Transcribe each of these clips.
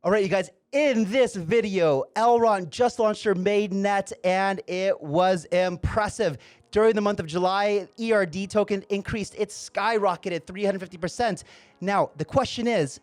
All right, you guys, in this video, Elrond just launched their mainnet, and it was impressive. During the month of July, ERD token increased. It skyrocketed 350%. Now, the question is,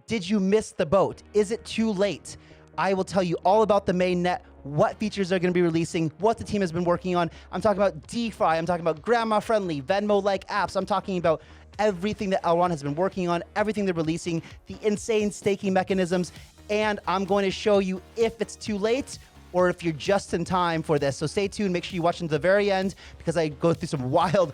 did you miss the boat? Is it too late? I will tell you all about the mainnet, what features they're going to be releasing, what the team has been working on. I'm talking about DeFi. I'm talking about grandma-friendly, Venmo-like apps. I'm talking about everything that Elrond has been working on, everything they're releasing, the insane staking mechanisms, and I'm going to show you if it's too late or if you're just in time for this. So stay tuned, make sure you watch until the very end because I go through some wild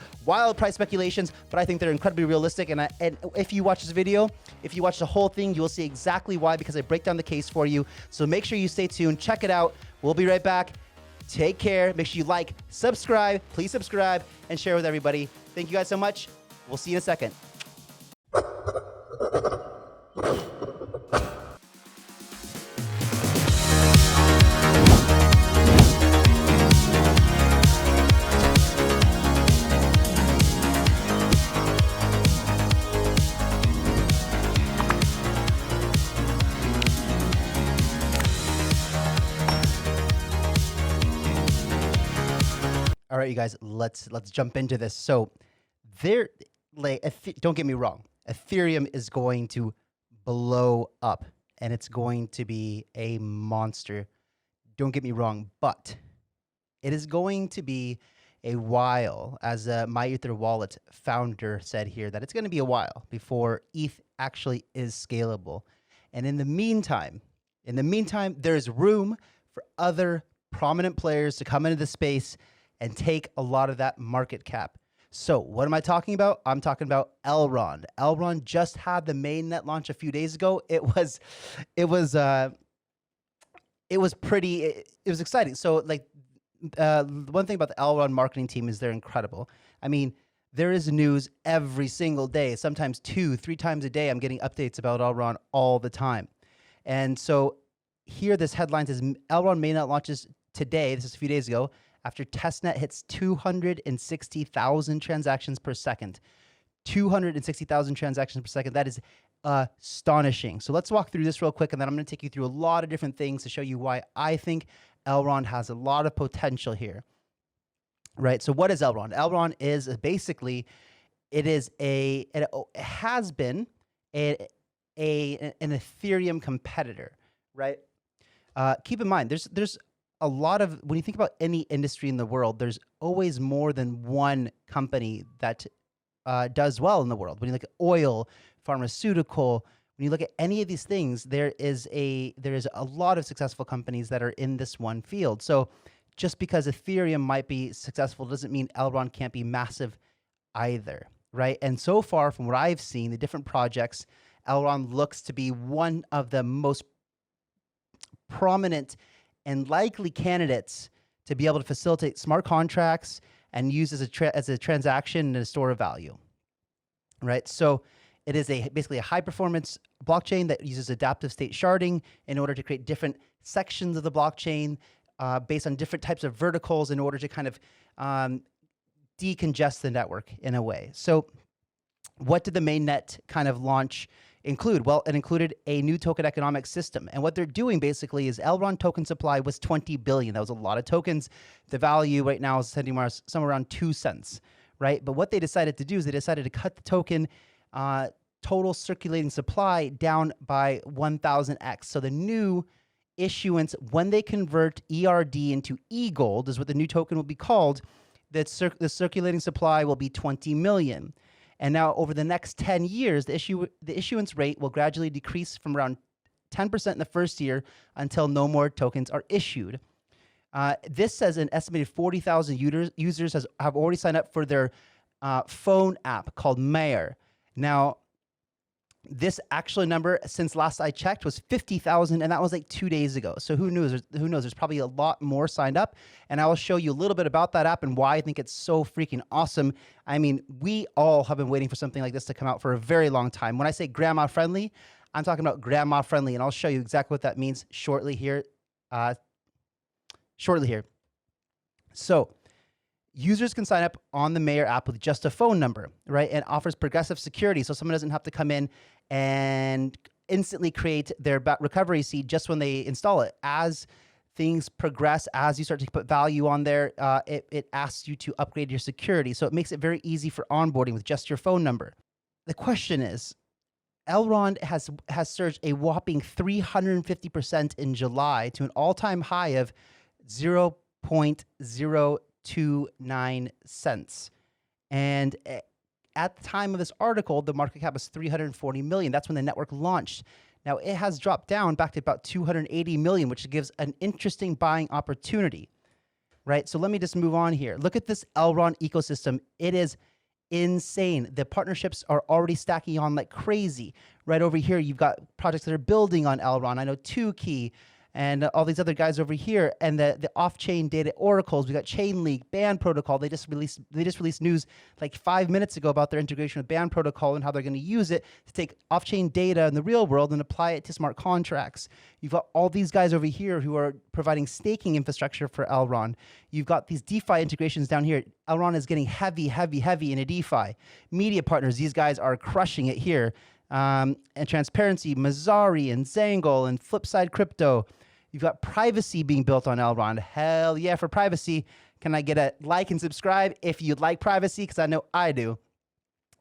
price speculations, but I think they're incredibly realistic. And if you watch this video, if you watch the whole thing, you will see exactly why, because I break down the case for you. So make sure you stay tuned, check it out. We'll be right back. Take care. Make sure you like, subscribe, please subscribe, and share with everybody. Thank you guys so much. We'll see you in a second. All right, you guys, let's jump into this. So don't get me wrong, Ethereum is going to blow up and it's going to be a monster. Don't get me wrong, but it is going to be a while, as Maiar App Demo founder said here, that it's going to be a while before ETH actually is scalable. And in the meantime, there's room for other prominent players to come into the space and take a lot of that market cap. So what am I talking about? I'm talking about Elrond. Elrond just had the mainnet launch a few days ago. It was exciting. So like one thing about the Elrond marketing team is they're incredible. I mean, there is news every single day, sometimes 2-3 times a day. I'm getting updates about Elrond all the time. And so here this headline says Elrond mainnet launches today. This is a few days ago, after testnet hits 260,000 transactions per second. 260,000 transactions per second. That is astonishing. So let's walk through this real quick, and then I'm going to take you through a lot of different things to show you why I think Elrond has a lot of potential here. Right? So what is Elrond? Elrond is basically, it has been an Ethereum competitor, right? Keep in mind, there's a lot of, when you think about any industry in the world, there's always more than one company that does well in the world. When you look at oil, pharmaceutical, when you look at any of these things, there is a lot of successful companies that are in this one field. So just because Ethereum might be successful doesn't mean Elrond can't be massive either, right? And so far from what I've seen, the different projects, Elrond looks to be one of the most prominent and likely candidates to be able to facilitate smart contracts and use as a transaction and a store of value, right? So it is basically a high-performance blockchain that uses adaptive state sharding in order to create different sections of the blockchain based on different types of verticals in order to kind of decongest the network in a way. So what did the mainnet kind of launch include? Well, it included a new token economics system. And what they're doing basically is Elrond token supply was 20 billion. That was a lot of tokens. The value right now is somewhere around 2 cents, right? But what they decided to do is they decided to cut the token total circulating supply down by 1,000x. So the new issuance, when they convert ERD into eGLD, is what the new token will be called, the circulating supply will be 20 million. And now over the next 10 years, the issuance rate will gradually decrease from around 10% in the first year until no more tokens are issued. This says an estimated 40,000 users have already signed up for their phone app called Maiar. Now, this actual number, since last I checked, was 50,000, and that was like 2 days ago. So who knows? There's probably a lot more signed up, and I will show you a little bit about that app and why I think it's so freaking awesome. I mean, we all have been waiting for something like this to come out for a very long time. When I say grandma-friendly, I'm talking about grandma-friendly, and I'll show you exactly what that means shortly here. So users can sign up on the Maiar app with just a phone number, right? And offers progressive security, so someone doesn't have to come in and instantly create their recovery seed just when they install it. As things progress, as you start to put value on there, it asks you to upgrade your security. So it makes it very easy for onboarding with just your phone number. The question is, Elrond has surged a whopping 350% in July to an all-time high of 0.029 cents. And at the time of this article, the market cap was 340 million. That's when the network launched. Now it has dropped down back to about 280 million, which gives an interesting buying opportunity, right? So let me just move on here. Look at this Elrond ecosystem. It is insane. The partnerships are already stacking on like crazy. Right over here, you've got projects that are building on Elrond. I know 𝗂𝘁 and all these other guys over here, and the off-chain data oracles. We got Chainlink, Band Protocol. They just released news like 5 minutes ago about their integration with Band Protocol and how they're going to use it to take off-chain data in the real world and apply it to smart contracts. You've got all these guys over here who are providing staking infrastructure for Elrond. You've got these DeFi integrations down here. Elrond is getting heavy into DeFi. Media partners, these guys are crushing it here. And transparency, Maiar and 𝗪𝗀 and Flipside Crypto. You've got privacy being built on Elrond. Hell yeah for privacy. Can I get a like and subscribe if you'd like privacy? Because I know I do.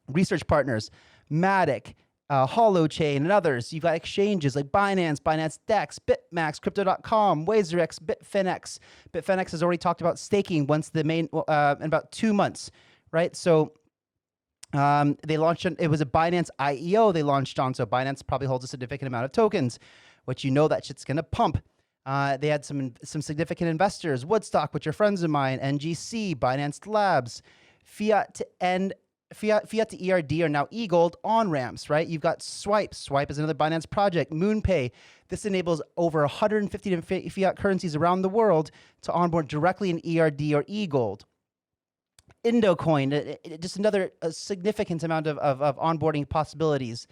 Research partners, Matic, Holochain, and others. You've got exchanges like Binance, Binance Dex, BitMax, Crypto.com, WazerX, Bitfinex. Bitfinex has already talked about staking once the main in about 2 months, right? So they launched, it was a Binance IEO they launched on, so Binance probably holds a significant amount of tokens, which you know that shit's going to pump. They had some significant investors, Woodstock, which are friends of mine, NGC, Binance Labs, Fiat to ERD are now eGLD on-ramps, right? You've got Swipe. Swipe is another Binance project. MoonPay. This enables over 150 fiat currencies around the world to onboard directly in ERD or eGLD. Indocoin, just another significant amount of onboarding possibilities.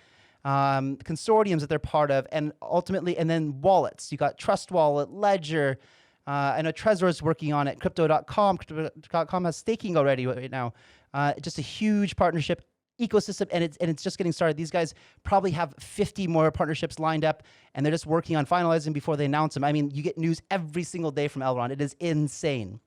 Consortiums that they're part of, and ultimately, and then wallets. You got Trust Wallet, Ledger. I know Trezor is working on it. Crypto.com. Crypto.com has staking already right now. Just a huge partnership ecosystem, and it's just getting started. These guys probably have 50 more partnerships lined up, and they're just working on finalizing before they announce them. I mean, you get news every single day from Elrond. It is insane.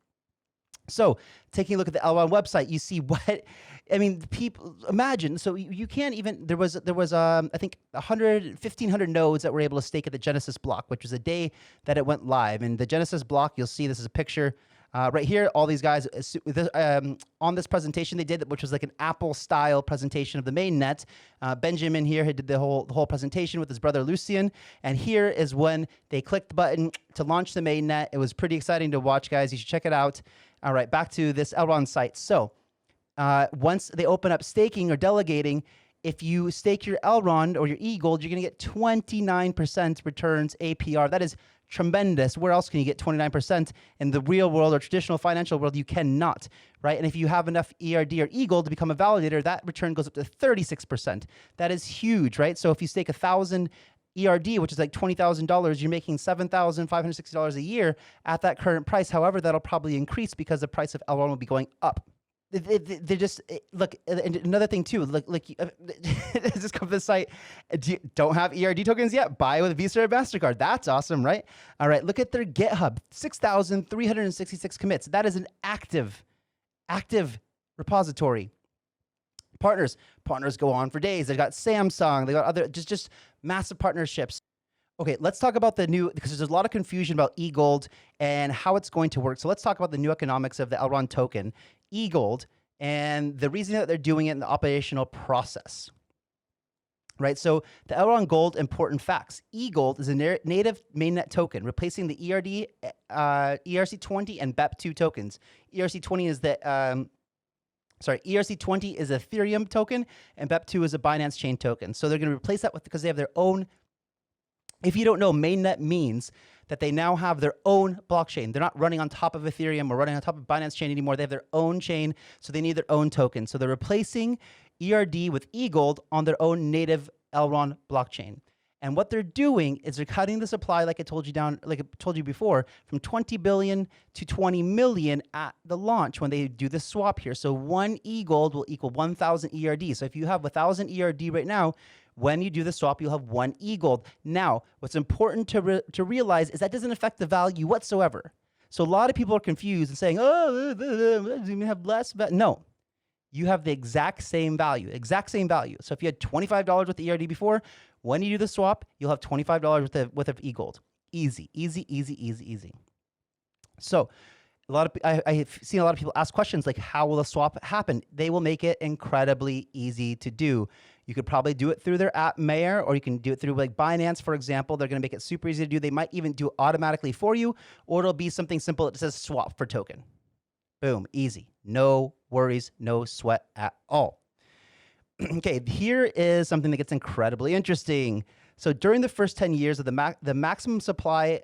So taking a look at the Elrond website, you see what, I mean, people imagine. So you can't even, there was I think 1,500 nodes that were able to stake at the Genesis block, which was the day that it went live. And the Genesis block, you'll see this is a picture right here. All these guys on this presentation they did, which was like an Apple style presentation of the mainnet. Benjamin here did the whole presentation with his brother Lucian. And here is when they clicked the button to launch the mainnet. It was pretty exciting to watch, guys. You should check it out. All right, back to this Elrond site. So once they open up staking or delegating, if you stake your Elrond or your eGLD, you're going to get 29% returns APR. That is tremendous. Where else can you get 29%? In the real world or traditional financial world, you cannot, right? And if you have enough ERD or eGLD to become a validator, that return goes up to 36%. That is huge, right? So if you stake 1,000 ERD, which is like $20,000, you're making $7,560 a year at that current price. However, that'll probably increase because the price of Elrond will be going up. They just look. And another thing too, just come to the site. Don't have ERD tokens yet? Buy with Visa or MasterCard. That's awesome, right? All right, look at their GitHub. 6,366 commits. That is an active repository. Partners go on for days. They've got Samsung. They got other just massive partnerships. Okay, let's talk about the new, because there's a lot of confusion about eGLD and how it's going to work. So let's talk about the new economics of the Elrond token, eGLD, and the reason that they're doing it in the operational process. Right, so the Elrond Gold important facts. eGLD is a native mainnet token, replacing the ERD, ERC20 and BEP2 tokens. ERC20 is the ERC20 is Ethereum token, and BEP2 is a Binance Chain token. So they're going to replace that because they have their own. If you don't know, mainnet means that they now have their own blockchain. They're not running on top of Ethereum or running on top of Binance Chain anymore. They have their own chain, so they need their own token. So they're replacing ERD with eGLD on their own native Elrond blockchain. And what they're doing is they're cutting the supply, like I told you before, from 20 billion to 20 million at the launch when they do the swap here. So one eGLD will equal 1,000 ERD. So if you have 1,000 ERD right now, When you do the swap, you'll have 1 𝗔𝗿. Now, what's important to realize is that doesn't affect the value whatsoever. So a lot of people are confused and saying, oh, you have less value. No, you have the exact same value, So if you had $25 with the ERD before, when you do the swap, you'll have $25 with the 𝗔𝗿. Easy, easy, easy, easy, easy. So I've seen a lot of people ask questions like, how will a swap happen? They will make it incredibly easy to do. You could probably do it through their app Maiar, or you can do it through like Binance, for example. They're going to make it super easy to do. They might even do it automatically for you, or it'll be something simple that says swap for token. Boom, easy. No worries, no sweat at all. Okay, here is something that gets incredibly interesting. So during the first 10 years of the maximum supply,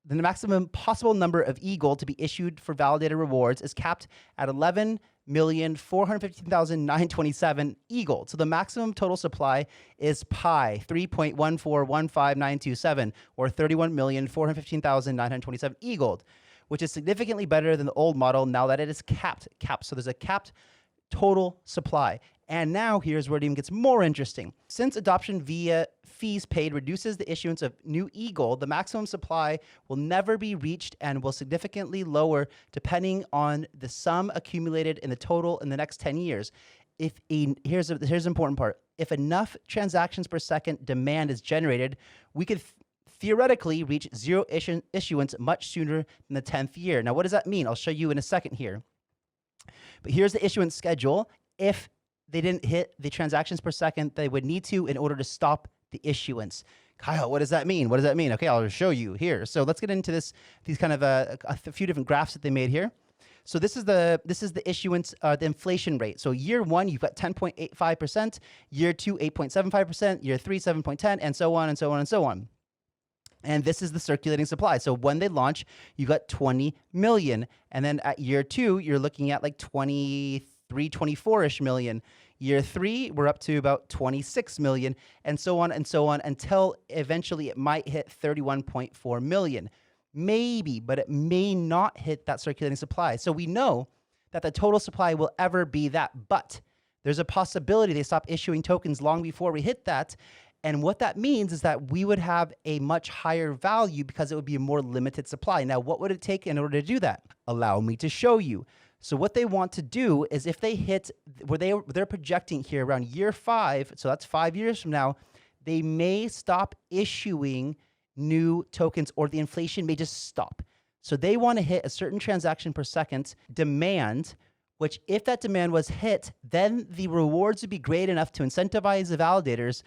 the maximum possible number of 𝗔𝗿 to be issued for validated rewards is capped at 11,415,927 𝗔𝗿. So the maximum total supply is pi 3.1415927, or 31,415,927 𝗔𝗿, which is significantly better than the old model now that it is capped. So there's a capped total supply. And now here's where it even gets more interesting. Since adoption via fees paid reduces the issuance of new 𝗔𝗿, the maximum supply will never be reached and will significantly lower depending on the sum accumulated in the total in the next 10 years. Here's the important part. If enough transactions per second demand is generated, we could theoretically reach zero issuance much sooner than the 10th year. Now, what does that mean? I'll show you in a second here. But here's the issuance schedule. If they didn't hit the transactions per second they would need to in order to stop the issuance. Kyle, what does that mean? What does that mean? Okay, I'll show you here. So let's get into these kind of a few different graphs that they made here. So this is the issuance, the inflation rate. So year 1, you've got 10.85%, year 2, 8.75%, year 3, 7.10, and so on and so on and so on. And this is the circulating supply. So when they launch, you got 20 million. And then at year 2, you're looking at like 24-ish million. Year 3, we're up to about 26 million, and so on until eventually it might hit 31.4 million. Maybe, but it may not hit that circulating supply. So we know that the total supply will ever be that, but there's a possibility they stop issuing tokens long before we hit that. And what that means is that we would have a much higher value because it would be a more limited supply. Now, what would it take in order to do that? Allow me to show you. So what they want to do is if they hit where they're projecting here around year 5, so that's 5 years from now, they may stop issuing new tokens, or the inflation may just stop. So they want to hit a certain transaction per second demand, which if that demand was hit, then the rewards would be great enough to incentivize the validators,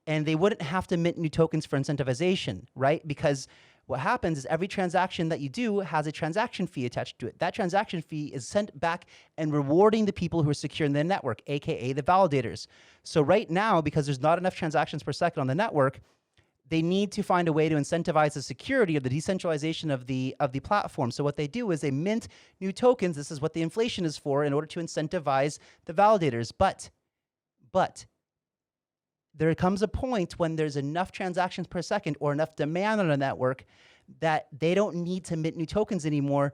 and they wouldn't have to mint new tokens for incentivization, right? Because what happens is every transaction that you do has a transaction fee attached to it. That transaction fee is sent back and rewarding the people who are securing the network, aka the validators. So right now, because there's not enough transactions per second on the network, they need to find a way to incentivize the security or the decentralization of the platform. So what they do is they mint new tokens. This is what the inflation is for, in order to incentivize the validators. But there comes a point when there's enough transactions per second or enough demand on a network that they don't need to mint new tokens anymore.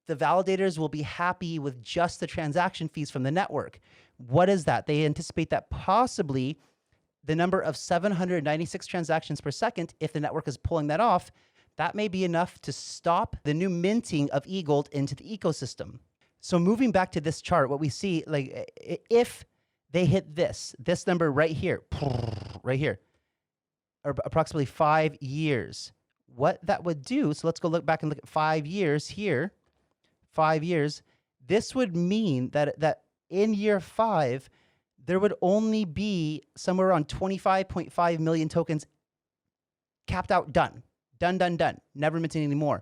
The validators will be happy with just the transaction fees from the network. What is that? They anticipate that possibly the number of 796 transactions per second, if the network is pulling that off, that may be enough to stop the new minting of 𝗔𝗿 into the ecosystem. So moving back to this chart, what we see, like if they hit this number right here, or approximately 5 years. What that would do, so let's go look back and look at 5 years here. 5 years. This would mean that in year 5, there would only be somewhere around 25.5 million tokens capped out, done. Never minting anymore.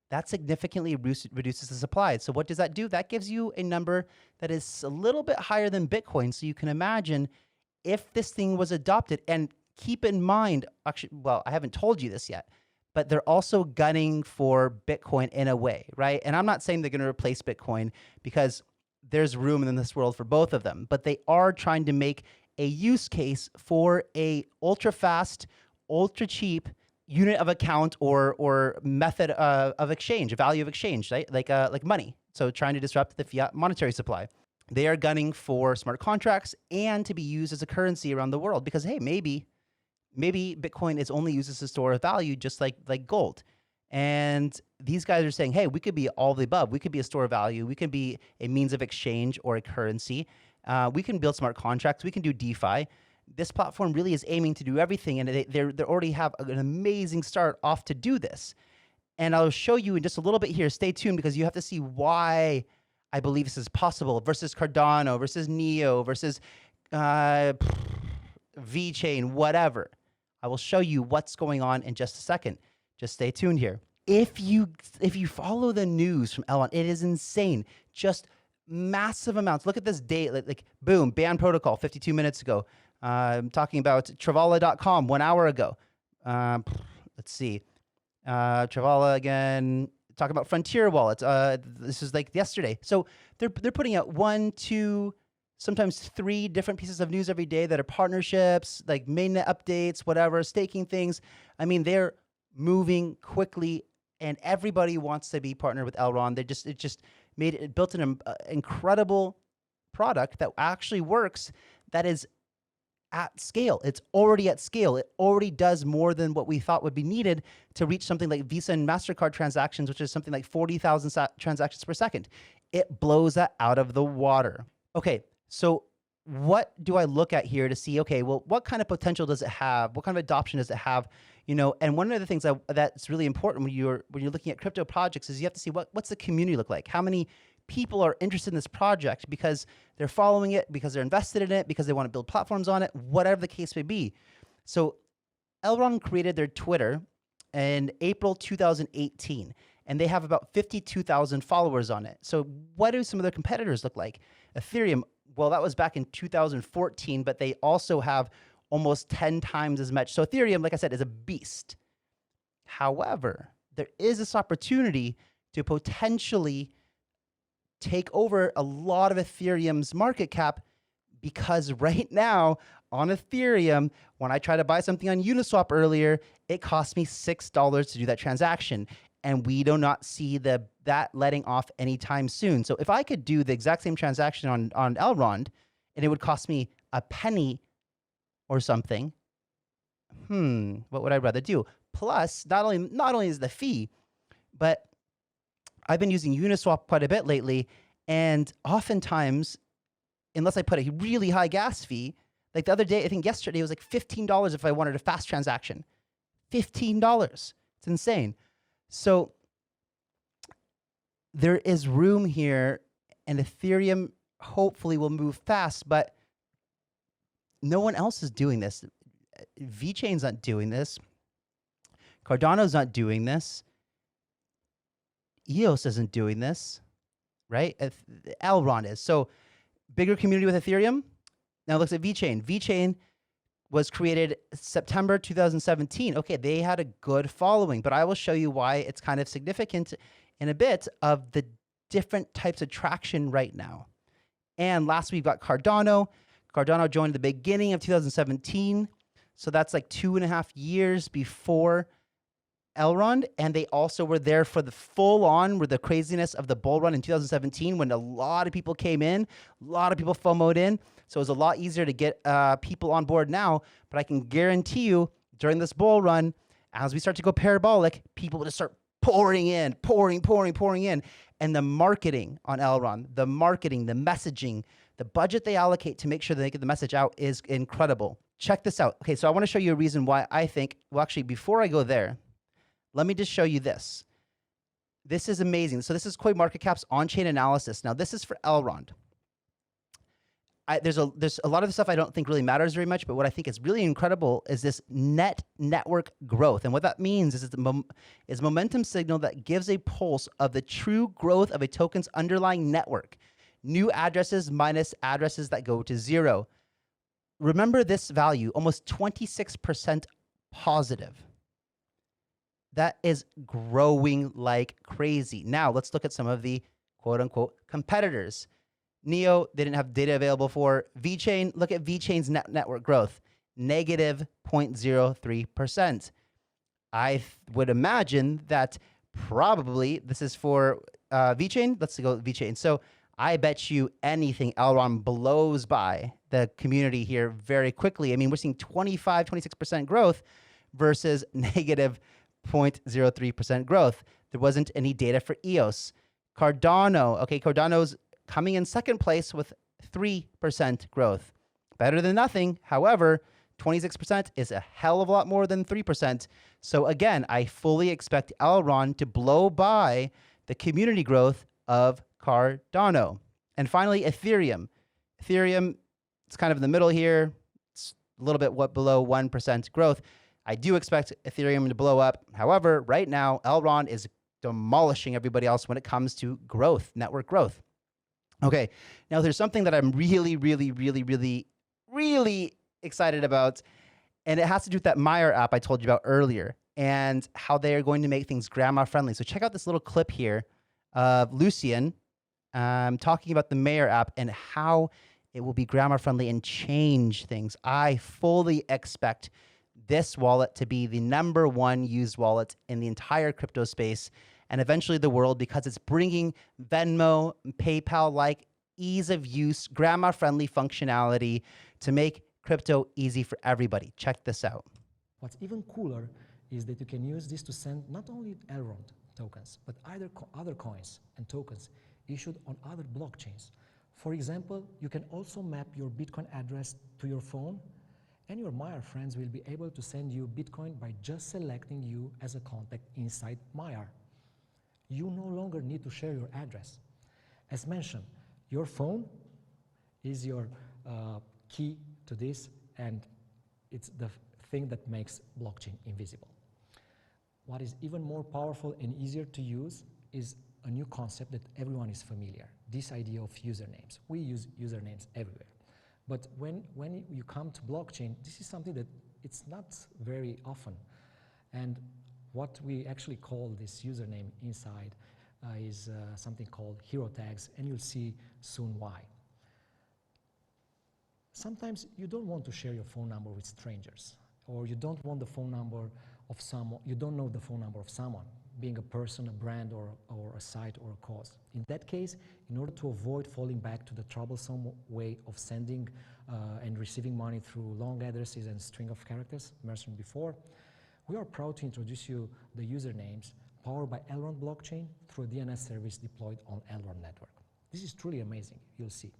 That significantly reduces the supply. So what does that do? That gives you a number that is a little bit higher than Bitcoin. So you can imagine if this thing was adopted, and keep in mind, actually, well, I haven't told you this yet, but they're also gunning for Bitcoin in a way, right? And I'm not saying they're going to replace Bitcoin, because there's room in this world for both of them, but they are trying to make a use case for a ultra fast, ultra cheap unit of account or method of exchange, value of exchange, right? Like money. So trying to disrupt the fiat monetary supply. They are gunning for smart contracts and to be used as a currency around the world because, hey, maybe Bitcoin is only used as a store of value, just like gold. And these guys are saying, hey, we could be all the above. We could be a store of value. We could be a means of exchange or a currency. We can build smart contracts. We can do DeFi. This platform really is aiming to do everything, and they already have an amazing start off to do this. And I'll show you in just a little bit here. Stay tuned because you have to see why I believe this is possible versus Cardano, versus Neo, versus VeChain, whatever. I will show you what's going on in just a second. Just stay tuned here. If you follow the news from Elrond, it is insane. Just massive amounts. Look at this date. Like boom, ban protocol 52 minutes ago. I'm talking about 𝗕𝗏𝗯.com 1 hour ago. Let's see. 𝗕𝗏𝗯 again. Talking about Frontier wallets. This is like yesterday. So they're putting out 1, 2, sometimes 3 different pieces of news every day that are partnerships, like mainnet updates, whatever, staking things. I mean, they're moving quickly, and everybody wants to be partnered with Elrond. It just built an incredible product that actually works. That is at scale. It's already at scale. It already does more than what we thought would be needed to reach something like Visa and MasterCard transactions, which is something like 40,000 transactions per second. It blows that out of the water. Okay, so what do I look at here to see, okay, well, what kind of potential does it have? What kind of adoption does it have? You know, and one of the things that's really important when you're looking at crypto projects is you have to see what's the community look like? How many people are interested in this project because they're following it, because they're invested in it, because they want to build platforms on it, whatever the case may be. So Elrond created their Twitter in April 2018, and they have about 52,000 followers on it. So what do some of their competitors look like? Ethereum, well, that was back in 2014, but they also have almost 10 times as much. So Ethereum, like I said, is a beast. However, there is this opportunity to potentially take over a lot of Ethereum's market cap, because right now on Ethereum, when I try to buy something on Uniswap earlier, it cost me $6 to do that transaction. And we do not see that letting off anytime soon. So if I could do the exact same transaction on Elrond, and it would cost me a penny or something, what would I rather do? Plus, not only is the fee, but I've been using Uniswap quite a bit lately, and oftentimes, unless I put a really high gas fee, like the other day, I think yesterday, it was like $15 if I wanted a fast transaction. $15. It's insane. So there is room here, and Ethereum hopefully will move fast, but no one else is doing this. VeChain's not doing this. Cardano's not doing this. EOS isn't doing this, right? Elrond is. So bigger community with Ethereum. Now let's at VeChain. VeChain was created September 2017. Okay, they had a good following, but I will show you why it's kind of significant in a bit of the different types of traction right now. And last we've got Cardano. Cardano joined at the beginning of 2017. So that's like 2.5 years before Elrond, and they also were there for the full-on, with the craziness of the bull run in 2017 when a lot of people came in, a lot of people FOMO'd in. So it was a lot easier to get people on board now, but I can guarantee you during this bull run, as we start to go parabolic, people will just start pouring in, pouring in. And the marketing on Elrond, the marketing, the messaging, the budget they allocate to make sure that they get the message out is incredible. Check this out. Okay, so I want to show you a reason why I think, well, actually, before I go there, let me just show you this. This is amazing. So this is CoinMarketCap's on-chain analysis. Now, this is for Elrond. There's a lot of the stuff I don't think really matters very much, but what I think is really incredible is this net network growth. And what that means is it's a momentum signal that gives a pulse of the true growth of a token's underlying network. New addresses minus addresses that go to zero. Remember this value, almost 26% positive. That is growing like crazy. Now, let's look at some of the quote-unquote competitors. Neo, they didn't have data available for. VeChain, look at VeChain's network growth, negative 0.03%. I would imagine that probably this is for VeChain. Let's go with VeChain. So I bet you anything Elrond blows by the community here very quickly. I mean, we're seeing 25, 26% growth versus negative 0.03% growth. There wasn't any data for EOS. Cardano, okay, Cardano's coming in second place with 3% growth. Better than nothing. However, 26% is a hell of a lot more than 3%. So again, I fully expect Elrond to blow by the community growth of Cardano. And finally, Ethereum. Ethereum, it's kind of in the middle here. It's a little bit below 1% growth. I do expect Ethereum to blow up. However, right now, Elrond is demolishing everybody else when it comes to growth, network growth. Okay, now there's something that I'm really excited about, and it has to do with that Maiar app I told you about earlier and how they are going to make things grandma friendly. So check out this little clip here of Lucian talking about the Maiar app and how it will be grandma friendly and change things. I fully expect this wallet to be the #1 used wallet in the entire crypto space and eventually the world, because it's bringing Venmo, PayPal-like ease of use, grandma-friendly functionality to make crypto easy for everybody. Check this out. What's even cooler is that you can use this to send not only Elrond tokens, but other coins and tokens issued on other blockchains. For example, you can also map your Bitcoin address to your phone, and your Maiar friends will be able to send you Bitcoin by just selecting you as a contact inside Maiar. You no longer need to share your address. As mentioned, your phone is your key to this, and it's the thing that makes blockchain invisible. What is even more powerful and easier to use is a new concept that everyone is familiar, this idea of usernames. We use usernames everywhere. But when you come to blockchain, this is something that it's not very often. And what we actually call this username inside is something called hero tags, and you'll see soon why. Sometimes you don't want to share your phone number with strangers, or you don't want the phone number of someone, you don't know the phone number of someone, being a person, a brand, or a site, or a cause. In that case, in order to avoid falling back to the troublesome way of sending and receiving money through long addresses and string of characters mentioned before, we are proud to introduce you the usernames powered by Elrond blockchain through a DNS service deployed on Elrond network. This is truly amazing, you'll see.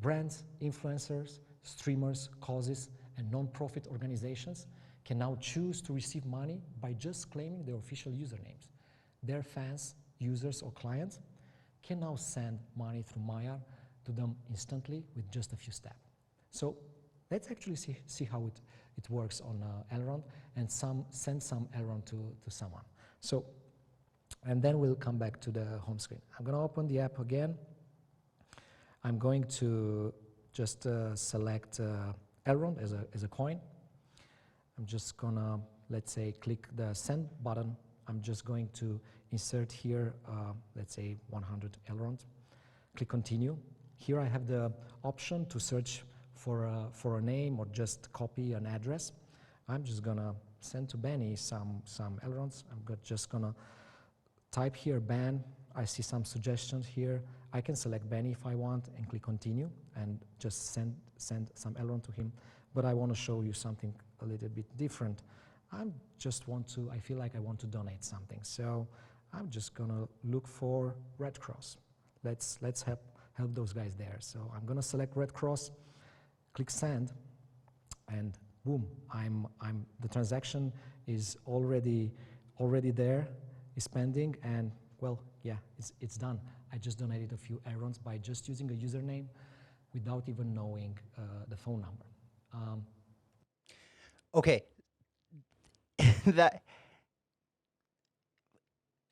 Brands, influencers, streamers, causes, and non-profit organizations can now choose to receive money by just claiming their official usernames. Their fans, users, or clients can now send money through Maiar to them instantly with just a few steps. So let's actually see how it works on Elrond and send some Elrond to someone. So, and then we'll come back to the home screen. I'm going to open the app again. I'm going to just select Elrond as a coin. I'm just gonna, let's say, click the send button. I'm just going to insert here, let's say 100 Elrond. Click continue. Here I have the option to search for a name or just copy an address. I'm just gonna send to Benny some Elronds. I'm just gonna type here ban. I see some suggestions here. I can select Benny if I want and click continue and just send some Elrond to him. But I want to show you something a little bit different. I feel like I want to donate something. So I'm just gonna look for Red Cross. Let's help those guys there. So I'm gonna select Red Cross, click send, and boom, the transaction is already there, is pending, and well, yeah, it's done. I just donated a few Elronds by just using a username without even knowing the phone number. Okay, that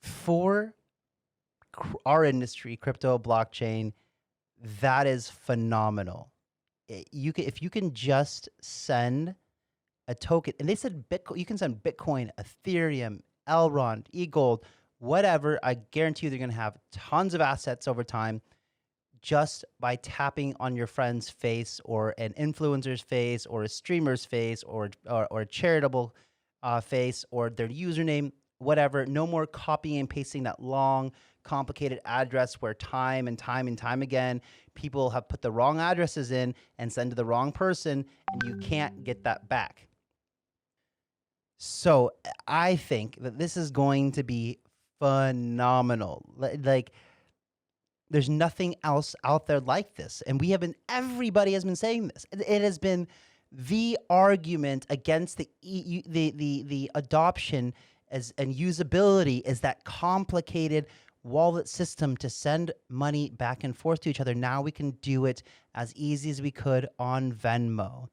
for our industry, crypto, blockchain, that is phenomenal. If you can just send a token, and they said Bitcoin, you can send Bitcoin, Ethereum, Elrond, eGLD, whatever. I guarantee you they're going to have tons of assets over time just by tapping on your friend's face or an influencer's face or a streamer's face or a charitable face or their username. whatever. No more copying and pasting that long, complicated address where time and time and time again, people have put the wrong addresses in and send to the wrong person, and you can't get that back. So I think that this is going to be phenomenal. Like, there's nothing else out there like this. And we have been, everybody has been saying this. It has been the argument against the adoption and usability is that complicated wallet system to send money back and forth to each other. Now we can do it as easy as we could on Venmo.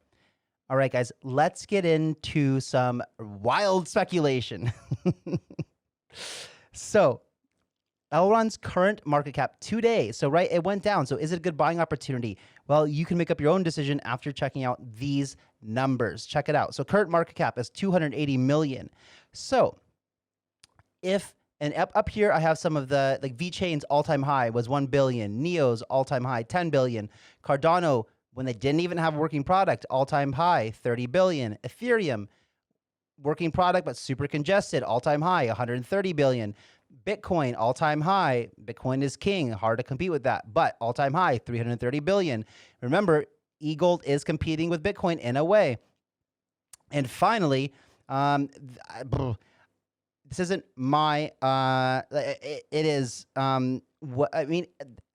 All right, guys, let's get into some wild speculation. So Elrond's current market cap today, so right, it went down. So is it a good buying opportunity? Well, you can make up your own decision after checking out these numbers. Check it out. So current market cap is 280 million. So if, and up here I have some of the, like VeChain's all-time high was 1 billion, Neo's all-time high 10 billion, Cardano, when they didn't even have a working product, all-time high 30 billion, Ethereum, working product but super congested, all-time high 130 billion, Bitcoin, all-time high. Bitcoin is king, hard to compete with that, but all-time high, 330 billion. Remember, eGLD is competing with Bitcoin in a way. And finally, this isn't my, it is, what I mean,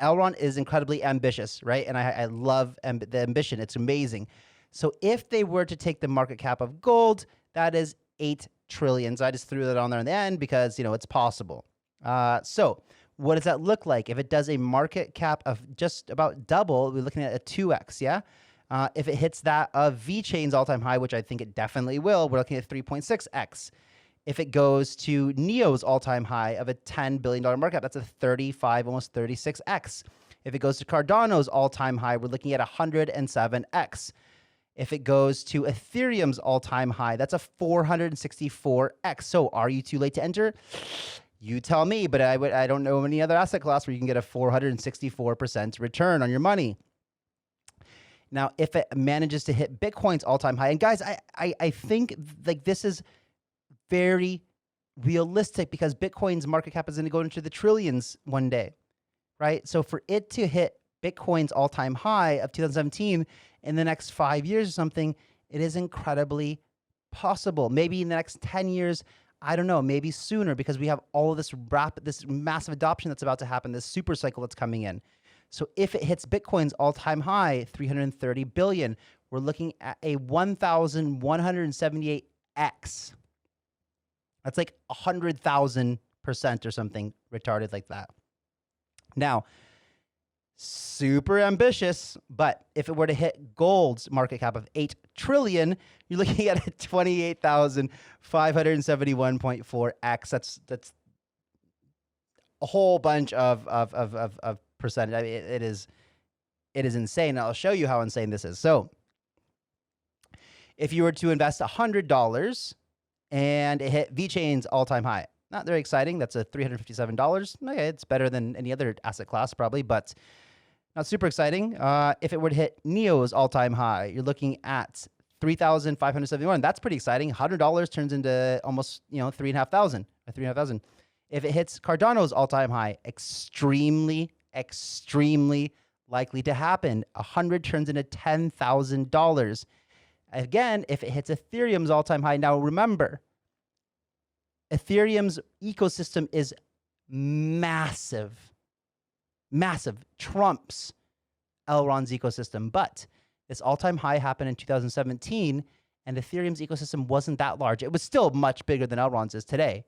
Elrond is incredibly ambitious, right? And I love the ambition. It's amazing. So if they were to take the market cap of gold, that is 8 trillion. So I just threw that on there in the end because, you know, it's possible. So what does that look like? If it does a market cap of just about double, we're looking at a 2x, yeah? If it hits that of VeChain's all-time high, which I think it definitely will, we're looking at 3.6x. If it goes to Neo's all-time high of a $10 billion market cap, that's a 35, almost 36x. If it goes to Cardano's all-time high, we're looking at 107x. If it goes to Ethereum's all-time high, that's a 464x. So are you too late to enter? You tell me, but I don't know any other asset class where you can get a 464% return on your money. Now, if it manages to hit Bitcoin's all-time high, and guys, I think like this is very realistic because Bitcoin's market cap is going to go into the trillions one day, right? So for it to hit Bitcoin's all-time high of 2017 in the next 5 years or something, it is incredibly possible. Maybe in the next 10 years, I don't know, maybe sooner because we have all of this this massive adoption that's about to happen, this super cycle that's coming in. So if it hits Bitcoin's all-time high, 330 billion, we're looking at a 1,178x. That's like 100,000% or something retarded like that. Now, super ambitious, but if it were to hit gold's market cap of 8 trillion, you're looking at a 28,571.4x. That's a whole bunch of percentage. I mean, it is insane. I'll show you how insane this is. So if you were to invest $100 and it hit VeChain's all-time high, not very exciting. That's a $357. Okay, it's better than any other asset class probably, but not super exciting. If it were to hit Neo's all-time high, you're looking at 3,571. That's pretty exciting. $100 turns into almost, you know, 3,500. If it hits Cardano's all-time high, extremely likely to happen. 100 turns into $10,000. Again, if it hits Ethereum's all-time high, now remember, Ethereum's ecosystem is massive, trumps Elrond's ecosystem. But this all-time high happened in 2017, and Ethereum's ecosystem wasn't that large. It was still much bigger than Elrond's is today.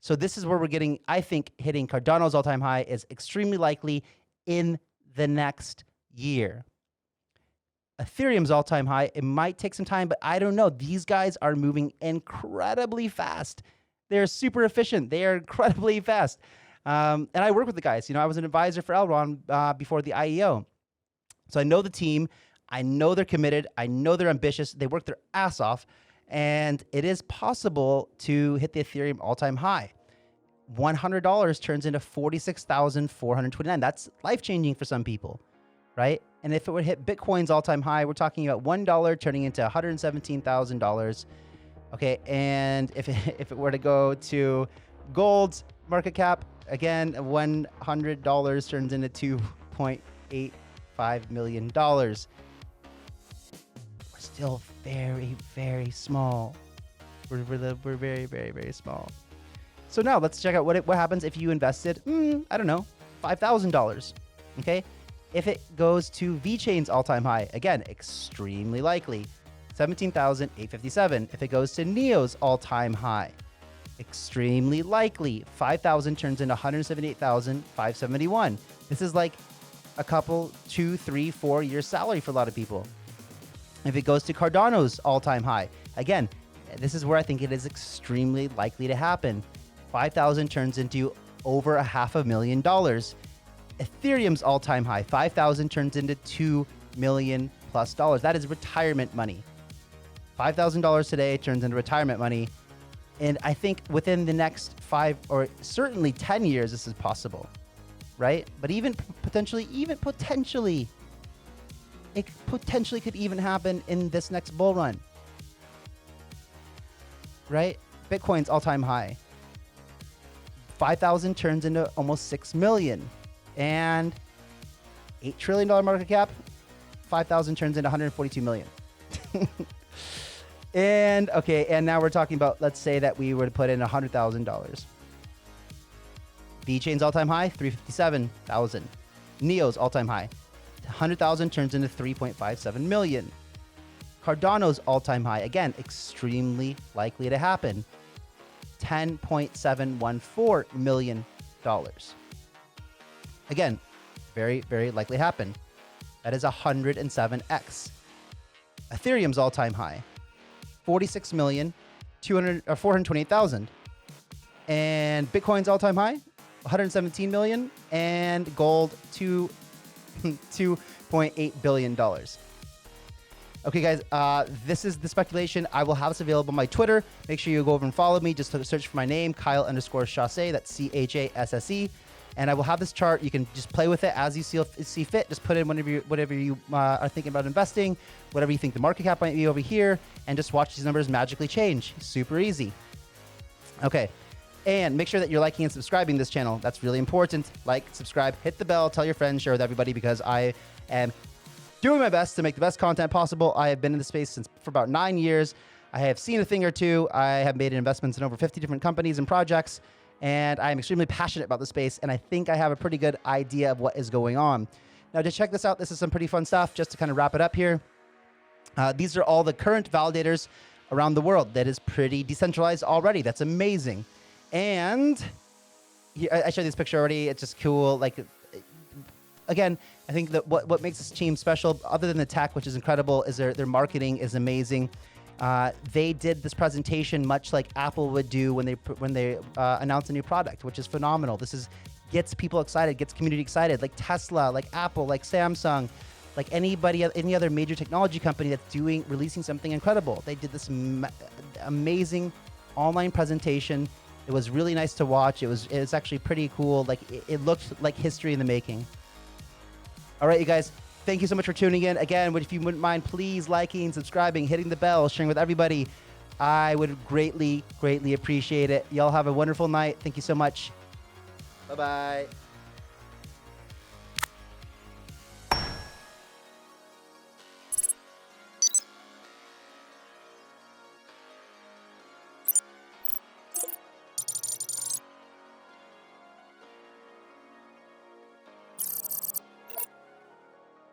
So this is where we're getting, I think, hitting Cardano's all-time high is extremely likely in the next year. Ethereum's all-time high, it might take some time, but I don't know. These guys are moving incredibly fast. They're super efficient. They are incredibly fast. And I work with the guys. You know, I was an advisor for Elrond before the IEO. So I know the team. I know they're committed. I know they're ambitious. They work their ass off. And it is possible to hit the Ethereum all-time high. $100 turns into $46,429. That's life-changing for some people, right? And if it would hit Bitcoin's all-time high, we're talking about $1 turning into $117,000. Okay, and if it were to go to gold's market cap, again, $100 turns into $2.85 million. We're still very, very small. We're very, very, very small. So now let's check out what happens if you invested, I don't know, $5,000. Okay, if it goes to VeChain's all-time high, again, extremely likely, 17,857. If it goes to Neo's all-time high, extremely likely, 5,000 turns into 178,571. This is like a couple, 2, 3, 4 years salary for a lot of people. If it goes to Cardano's all-time high, again, this is where I think it is extremely likely to happen. 5,000 turns into over $500,000. Ethereum's all-time high, 5,000 turns into $2 million plus. That is retirement money. $5,000 today turns into retirement money. And I think within the next 5 or certainly 10 years, this is possible, right? But even potentially, it potentially could even happen in this next bull run, right? Bitcoin's all-time high. 5,000 turns into almost 6 million. And $8 trillion market cap, 5,000 turns into 142 million. And okay, and now we're talking about, let's say that we were to put in $100,000. VeChain's all-time high, 357,000. Neo's all-time high, 100,000 turns into 3.57 million. Cardano's all-time high, again, extremely likely to happen, $10.714 million. Again, very, very likely to happen. That is 107x. Ethereum's all-time high, 46,428,000. And Bitcoin's all-time high, 117 million. And gold, $2.8 billion. Okay, guys, this is the speculation. I will have this available on my Twitter. Make sure you go over and follow me. Just search for my name, 𝗪_𝗁𝗏. That's CHASSE. And I will have this chart. You can just play with it as you see fit. Just put in whatever you are thinking about investing, whatever you think the market cap might be over here, and just watch these numbers magically change. Super easy. Okay. And make sure that you're liking and subscribing this channel. That's really important. Like, subscribe, hit the bell, tell your friends, share with everybody, because I am doing my best to make the best content possible. I have been in the space for about 9 years. I have seen a thing or two. I have made investments in over 50 different companies and projects. And I'm extremely passionate about the space, and I think I have a pretty good idea of what is going on. Now, to check this out, this is some pretty fun stuff, just to kind of wrap it up here. These are all the current validators around the world. That is pretty decentralized already. That's amazing. And I showed this picture already. It's just cool. Like, again, I think that what makes this team special, other than the tech, which is incredible, is their marketing is amazing. They did this presentation much like Apple would do when they announce a new product, which is phenomenal. This gets people excited, gets community excited, like Tesla, like Apple, like Samsung, like any other major technology company that's releasing something incredible. They did this amazing online presentation. It was really nice to watch. It was actually pretty cool. Like it looked like history in the making. All right, you guys. Thank you so much for tuning in. Again, if you wouldn't mind, please liking, subscribing, hitting the bell, sharing with everybody. I would greatly, greatly appreciate it. Y'all have a wonderful night. Thank you so much. Bye-bye.